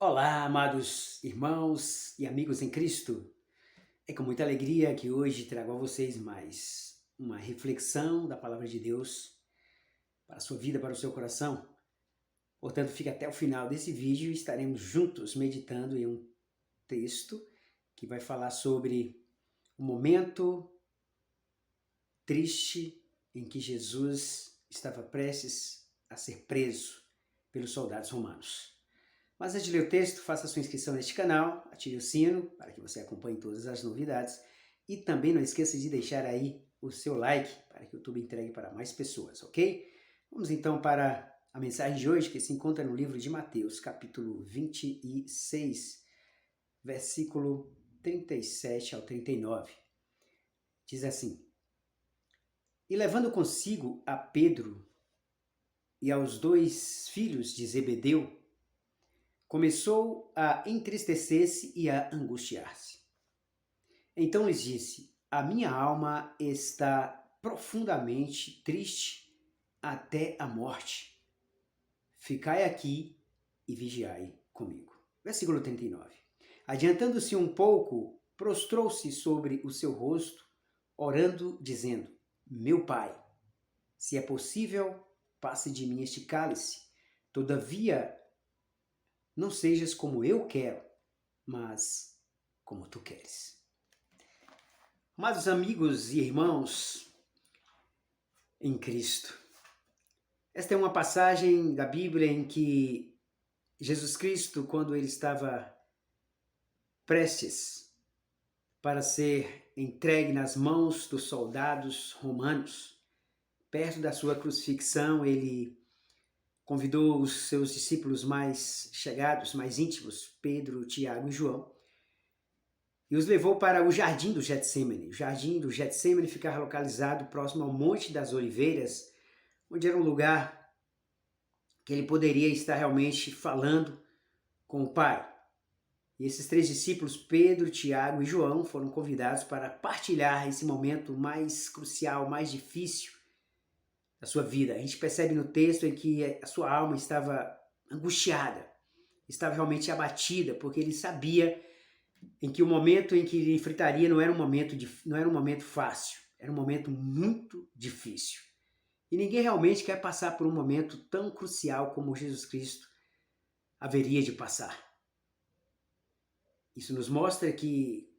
Olá, amados irmãos e amigos em Cristo. É com muita alegria que hoje trago a vocês mais uma reflexão da Palavra de Deus para a sua vida, para o seu coração. Portanto, fique até o final desse vídeo e estaremos juntos meditando em um texto que vai falar sobre o momento triste em que Jesus estava prestes a ser preso pelos soldados romanos. Mas antes de ler o texto, faça sua inscrição neste canal, ative o sino para que você acompanhe todas as novidades e também não esqueça de deixar aí o seu like para que o YouTube entregue para mais pessoas, ok? Vamos então para a mensagem de hoje que se encontra no livro de Mateus, capítulo 26, versículo 37 ao 39. Diz assim: E levando consigo a Pedro e aos dois filhos de Zebedeu, começou a entristecer-se e a angustiar-se. Então lhes disse: A minha alma está profundamente triste até a morte. Ficai aqui e vigiai comigo. Versículo 39. Adiantando-se um pouco, prostrou-se sobre o seu rosto, orando, dizendo: Meu Pai, se é possível, passe de mim este cálice. Todavia, não sejas como eu quero, mas como tu queres. Amados amigos e irmãos em Cristo, esta é uma passagem da Bíblia em que Jesus Cristo, quando ele estava prestes para ser entregue nas mãos dos soldados romanos, perto da sua crucifixão, ele convidou os seus discípulos mais chegados, mais íntimos, Pedro, Tiago e João, e os levou para o Jardim do Getsêmani. O Jardim do Getsêmani ficava localizado próximo ao Monte das Oliveiras, onde era um lugar que ele poderia estar realmente falando com o Pai. E esses três discípulos, Pedro, Tiago e João, foram convidados para partilhar esse momento mais crucial, mais difícil da sua vida. A gente percebe no texto em que a sua alma estava angustiada, estava realmente abatida, porque ele sabia em que o momento em que ele enfrentaria não era um momento fácil, era um momento muito difícil. E ninguém realmente quer passar por um momento tão crucial como Jesus Cristo haveria de passar. Isso nos mostra que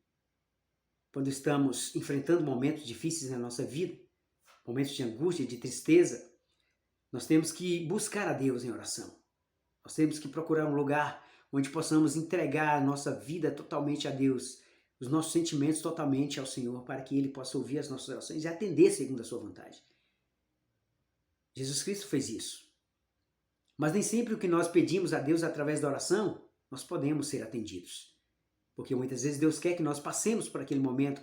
quando estamos enfrentando momentos difíceis na nossa vida, momentos de angústia, de tristeza, nós temos que buscar a Deus em oração. Nós temos que procurar um lugar onde possamos entregar a nossa vida totalmente a Deus, os nossos sentimentos totalmente ao Senhor, para que Ele possa ouvir as nossas orações e atender segundo a sua vontade. Jesus Cristo fez isso. Mas nem sempre o que nós pedimos a Deus através da oração, nós podemos ser atendidos. Porque muitas vezes Deus quer que nós passemos por aquele momento,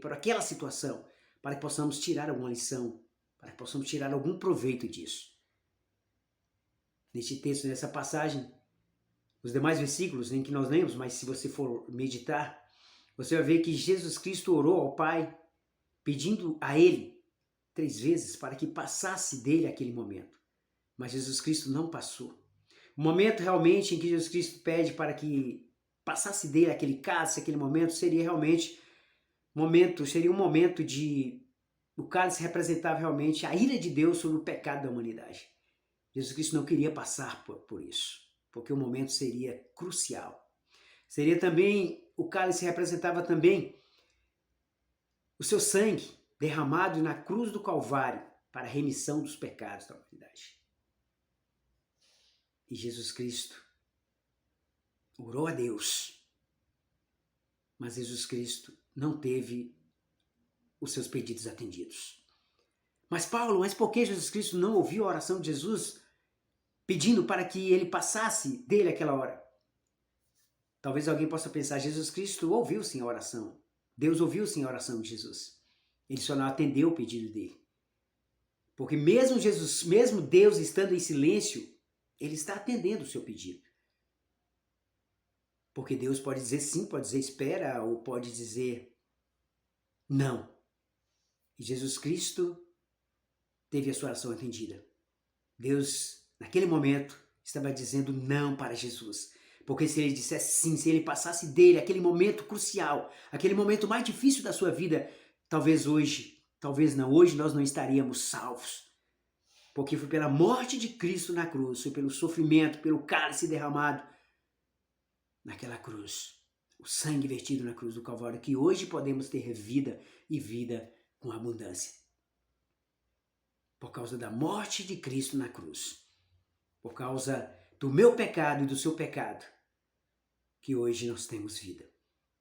por aquela situação, para que possamos tirar alguma lição, para que possamos tirar algum proveito disso. Neste texto, nessa passagem, os demais versículos em que nós lemos, mas se você for meditar, você vai ver que Jesus Cristo orou ao Pai, pedindo a Ele 3 vezes para que passasse dele aquele momento. Mas Jesus Cristo não passou. O momento realmente em que Jesus Cristo pede para que passasse dele aquele cálice, aquele momento, seria um momento de... O cálice representava realmente a ira de Deus sobre o pecado da humanidade. Jesus Cristo não queria passar por isso, porque o momento seria crucial. Seria também, o cálice representava também o seu sangue derramado na cruz do Calvário para a remissão dos pecados da humanidade. E Jesus Cristo orou a Deus, mas Jesus Cristo não teve os seus pedidos atendidos. Mas Paulo, por que Jesus Cristo não ouviu a oração de Jesus pedindo para que ele passasse dele aquela hora? Talvez alguém possa pensar, Jesus Cristo ouviu sim a oração. Deus ouviu sim a oração de Jesus. Ele só não atendeu o pedido dele. Porque mesmo Deus estando em silêncio, ele está atendendo o seu pedido. Porque Deus pode dizer sim, pode dizer espera, ou pode dizer não. E Jesus Cristo teve a sua oração atendida. Deus, naquele momento, estava dizendo não para Jesus, Porque se ele dissesse sim, se ele passasse dele aquele momento crucial, aquele momento mais difícil da sua vida, talvez hoje, talvez não, hoje nós não estaríamos salvos. Porque foi pela morte de Cristo na cruz, foi pelo sofrimento, pelo cálice derramado naquela cruz, o sangue vertido na cruz do Calvário, que hoje podemos ter vida e vida com abundância. Por causa da morte de Cristo na cruz, por causa do meu pecado e do seu pecado, que hoje nós temos vida.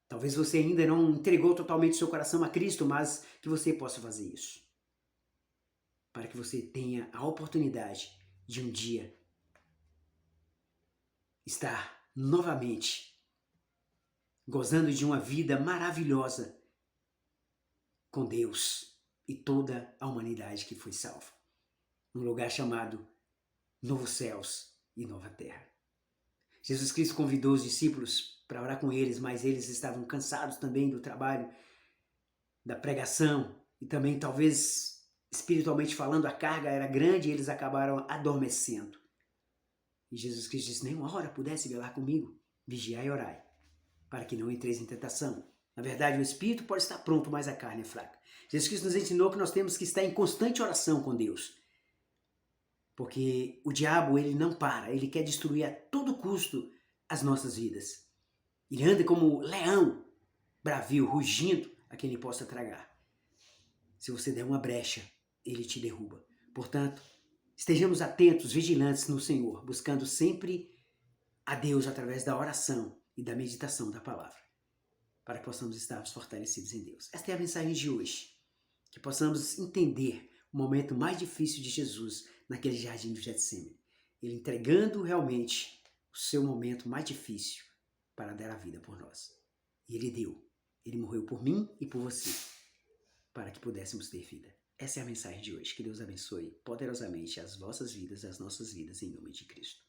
Talvez você ainda não entregou totalmente seu coração a Cristo, mas que você possa fazer isso. Para que você tenha a oportunidade de um dia estar novamente gozando de uma vida maravilhosa com Deus e toda a humanidade que foi salva. Num lugar chamado Novos Céus e Nova Terra. Jesus Cristo convidou os discípulos para orar com eles, mas eles estavam cansados também do trabalho, da pregação e também talvez espiritualmente falando a carga era grande e eles acabaram adormecendo. E Jesus Cristo disse, nem uma hora pudesse velar comigo, vigiai e orai, para que não entreis em tentação. Na verdade, o espírito pode estar pronto, mas a carne é fraca. Jesus Cristo nos ensinou que nós temos que estar em constante oração com Deus. Porque o diabo, ele não para, ele quer destruir a todo custo as nossas vidas. Ele anda como leão, bravio, rugindo a quem ele possa tragar. Se você der uma brecha, ele te derruba. Portanto, estejamos atentos, vigilantes no Senhor, buscando sempre a Deus através da oração e da meditação da palavra, para que possamos estar fortalecidos em Deus. Esta é a mensagem de hoje, que possamos entender o momento mais difícil de Jesus naquele jardim do Getsêmani, ele entregando realmente o seu momento mais difícil para dar a vida por nós. E ele deu, ele morreu por mim e por você, para que pudéssemos ter vida. Essa é a mensagem de hoje. Que Deus abençoe poderosamente as vossas vidas, as nossas vidas, em nome de Cristo.